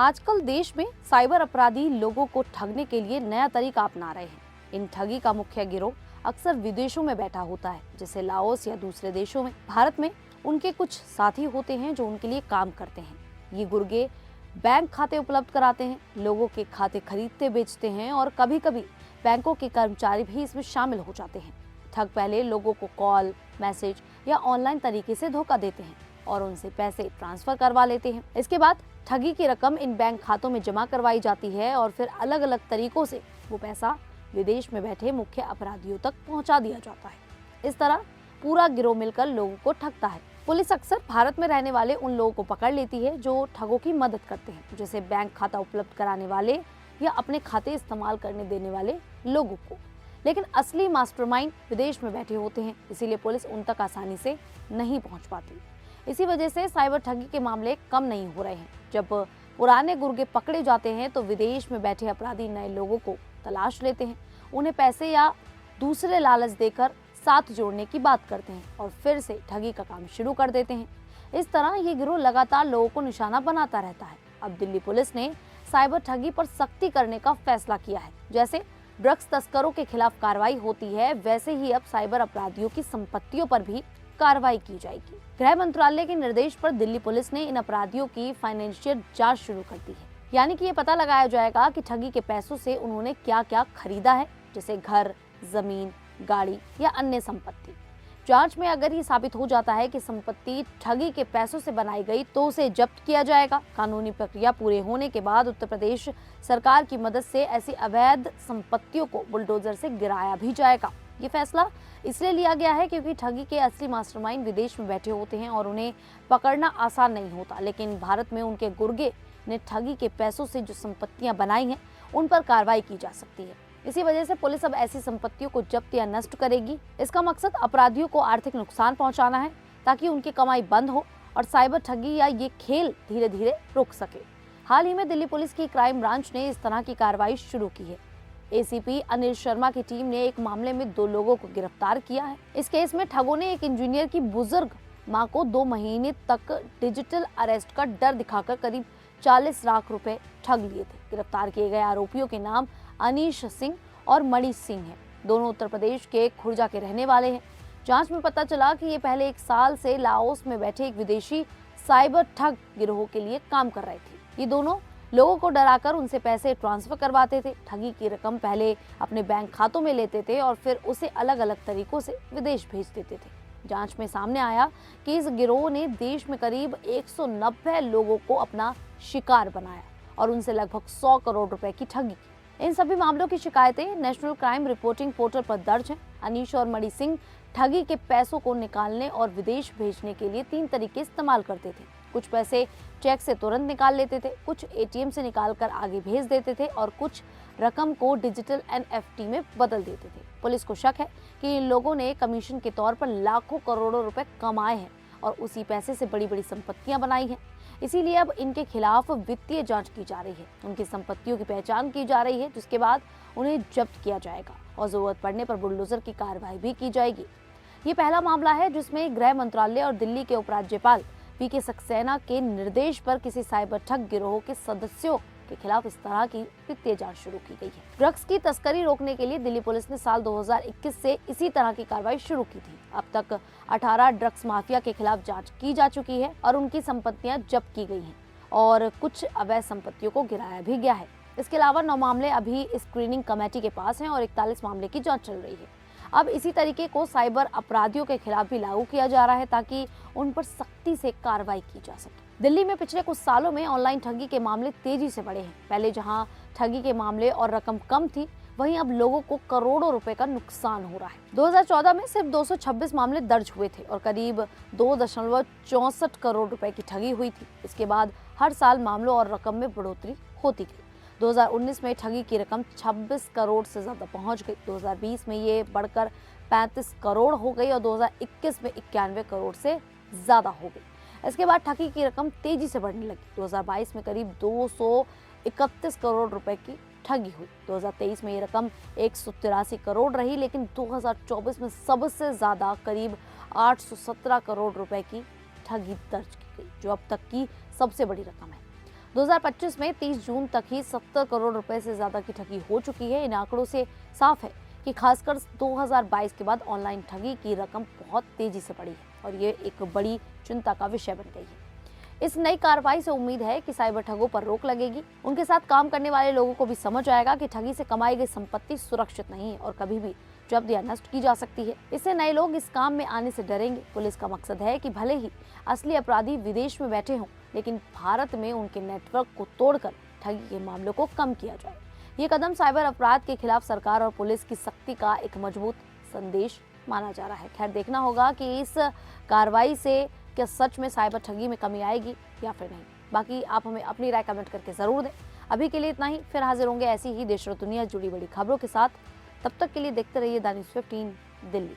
आजकल देश में साइबर अपराधी लोगों को ठगने के लिए नया तरीका अपना रहे हैं। इन ठगी का मुख्य गिरोह अक्सर विदेशों में बैठा होता है, जैसे लाओस या दूसरे देशों में। भारत में उनके कुछ साथी होते हैं जो उनके लिए काम करते हैं। ये गुर्गे बैंक खाते उपलब्ध कराते हैं, लोगों के खाते खरीदते बेचते हैं और कभी कभी बैंकों के कर्मचारी भी इसमें शामिल हो जाते हैं। ठग पहले लोगों को कॉल, मैसेज या ऑनलाइन तरीके से धोखा देते हैं और उनसे पैसे ट्रांसफर करवा लेते हैं। इसके बाद ठगी की रकम इन बैंक खातों में जमा करवाई जाती है और फिर अलग अलग तरीकों से वो पैसा विदेश में बैठे मुख्य अपराधियों तक पहुंचा दिया जाता है। इस तरह पूरा गिरोह मिलकर लोगों को ठगता है। पुलिस अक्सर भारत में रहने वाले उन लोगों को पकड़ लेती है जो ठगों की मदद करते हैं, जैसे बैंक खाता उपलब्ध कराने वाले या अपने खाते इस्तेमाल करने देने वाले लोगों को। लेकिन असली मास्टरमाइंड विदेश में बैठे होते हैं, इसीलिए पुलिस उन तक आसानी से नहीं पहुंच पाती। इसी वजह से साइबर ठगी के मामले कम नहीं हो रहे हैं। जब पुराने गुर्गे पकड़े जाते हैं तो विदेश में बैठे अपराधी नए लोगों को तलाश लेते हैं, उन्हें पैसे या दूसरे लालच देकर साथ जोड़ने की बात करते हैं और फिर से ठगी का काम शुरू कर देते हैं। इस तरह ये गिरोह लगातार लोगों को निशाना बनाता रहता है। अब दिल्ली पुलिस ने साइबर ठगी पर सख्ती करने का फैसला किया है। जैसे ड्रग्स तस्करों के खिलाफ कार्रवाई होती है, वैसे ही अब साइबर अपराधियों की संपत्तियों पर भी कार्रवाई की जाएगी। गृह मंत्रालय के निर्देश पर दिल्ली पुलिस ने इन अपराधियों की फाइनेंशियल जांच शुरू कर दी है। यानी कि ये पता लगाया जाएगा कि ठगी के पैसों से उन्होंने क्या क्या खरीदा है, जैसे घर, जमीन, गाड़ी या अन्य संपत्ति। जांच में अगर ये साबित हो जाता है कि संपत्ति ठगी के पैसों से बनाई गई तो उसे जब्त किया जाएगा। कानूनी प्रक्रिया पूरे होने के बाद उत्तर प्रदेश सरकार की मदद से ऐसी अवैध संपत्तियों को बुलडोजर से गिराया भी जाएगा। ये फैसला इसलिए लिया गया है क्योंकि ठगी के असली मास्टरमाइंड विदेश में बैठे होते हैं और उन्हें पकड़ना आसान नहीं होता। लेकिन भारत में उनके गुर्गे ने ठगी के पैसों से जो संपत्तियां बनाई हैं, उन पर कार्रवाई की जा सकती है। इसी वजह से पुलिस अब ऐसी संपत्तियों को जब्त या नष्ट करेगी। इसका मकसद अपराधियों को आर्थिक नुकसान पहुंचाना है ताकि उनकी कमाई बंद हो और साइबर ठगी या ये खेल धीरे धीरे रुक सके। हाल ही में दिल्ली पुलिस की क्राइम ब्रांच ने इस तरह की कार्रवाई शुरू की है। एसीपी अनिल शर्मा की टीम ने एक मामले में 2 लोगों को गिरफ्तार किया है। इस केस में ठगों ने एक इंजीनियर की बुजुर्ग मां को 2 महीने तक डिजिटल अरेस्ट का डर दिखाकर करीब 40 लाख रुपए ठग लिए थे। गिरफ्तार किए गए आरोपियों के नाम अनीश सिंह और मणि सिंह हैं। दोनों उत्तर प्रदेश के खुर्जा के रहने वाले हैं। जांच में पता चला कि ये पहले 1 साल से लाओस में बैठे एक विदेशी साइबर ठग गिरोह के लिए काम कर रहे थे। ये दोनों लोगों को डराकर उनसे पैसे ट्रांसफर करवाते थे। ठगी की रकम पहले अपने बैंक खातों में लेते थे और फिर उसे अलग अलग तरीकों से विदेश भेज देते थे। जांच में सामने आया कि इस गिरोह ने देश में करीब 190 लोगों को अपना शिकार बनाया और उनसे लगभग 100 करोड़ रुपए की ठगी की। इन सभी मामलों की शिकायतें नेशनल क्राइम रिपोर्टिंग पोर्टल पर दर्ज हैं। अनीश और मणि सिंह ठगी के पैसों को निकालने और विदेश भेजने के लिए 3 तरीके इस्तेमाल करते थे। कुछ पैसे चेक से तुरंत निकाल लेते थे, कुछ एटीएम से निकालकर आगे भेज देते थे और कुछ रकम को डिजिटल एनएफटी में बदल देते थे। पुलिस को शक है कि इन लोगों ने कमीशन के तौर पर लाखों करोड़ों रुपए कमाए हैं और उसी पैसे से बड़ी बड़ी संपत्तियां बनाई हैं। इसीलिए अब इनके खिलाफ वित्तीय जांच की जा रही है, उनकी संपत्तियों की पहचान की जा रही है, जिसके बाद उन्हें जब्त किया जाएगा और जरूरत पड़ने पर बुलडोजर की कार्रवाई भी की जाएगी। ये पहला मामला है जिसमें गृह मंत्रालय और दिल्ली के उपराज्यपाल वीके सक्सेना के निर्देश पर किसी साइबर ठग गिरोह के सदस्यों के खिलाफ इस तरह की वित्तीय जांच शुरू की गई है। ड्रग्स की तस्करी रोकने के लिए दिल्ली पुलिस ने साल 2021 से इसी तरह की कार्रवाई शुरू की थी। अब तक 18 ड्रग्स माफिया के खिलाफ जांच की जा चुकी है और उनकी संपत्तियां जब्त की गई हैं और कुछ अवैध संपत्तियों को गिराया भी गया है। इसके अलावा 9 मामले अभी स्क्रीनिंग कमेटी के पास हैं और 41 मामले की जाँच चल रही है। अब इसी तरीके को साइबर अपराधियों के खिलाफ भी लागू किया जा रहा है ताकि उन पर सख्ती से कार्रवाई की जा सके। दिल्ली में पिछले कुछ सालों में ऑनलाइन ठगी के मामले तेजी से बढ़े हैं। पहले जहां ठगी के मामले और रकम कम थी, वहीं अब लोगों को करोड़ों रुपए का नुकसान हो रहा है। 2014 में सिर्फ 226 मामले दर्ज हुए थे और करीब 2.64 करोड़ रुपए की ठगी हुई थी। इसके बाद हर साल मामलों और रकम में बढ़ोतरी होती गई। 2019 में ठगी की रकम 26 करोड़ से ज्यादा पहुंच गई। 2020 में ये बढ़कर 35 करोड़ हो गई और 2021 में 91 करोड़ से ज्यादा हो गई। इसके बाद ठगी की रकम तेजी से बढ़ने लगी। 2022 में करीब 231 करोड़ रुपए की ठगी हुई। 2023 में ये रकम 183 करोड़ रही, लेकिन 2024 में सबसे ज्यादा करीब 817 करोड़ रुपए की ठगी दर्ज की गई, जो अब तक की सबसे बड़ी रकम है। 2025 में 30 जून तक ही 70 करोड़ रुपए से ज्यादा की ठगी हो चुकी है। इन आंकड़ों से साफ है कि खासकर 2022 के बाद ऑनलाइन ठगी की रकम बहुत तेजी से बढ़ी है और ये एक बड़ी चिंता का विषय बन गई है। इस नई कार्रवाई से उम्मीद है कि साइबर ठगों पर रोक लगेगी। उनके साथ काम करने वाले लोगों को भी समझ आएगा कि ठगी से कमाई गई संपत्ति सुरक्षित नहीं है और कभी भी जब्त या नष्ट की जा सकती है। इससे नए लोग इस काम में आने से डरेंगे। पुलिस का मकसद है कि भले ही असली अपराधी विदेश में बैठे हों, लेकिन भारत में उनके नेटवर्क को तोड़कर ठगी के मामलों को कम किया जाए। ये कदम साइबर अपराध के खिलाफ सरकार और पुलिस की सख्ती का एक मजबूत संदेश माना जा रहा है। खैर, देखना होगा कि इस कार्रवाई से क्या सच में साइबर ठगी में कमी आएगी या फिर नहीं। बाकी आप हमें अपनी राय कमेंट करके जरूर दें। अभी के लिए इतना ही, फिर हाजिर होंगे ऐसी ही देश और दुनिया से जुड़ी बड़ी खबरों के साथ। तब तक के लिए देखते रहिए द न्यूज़ 15 दिल्ली।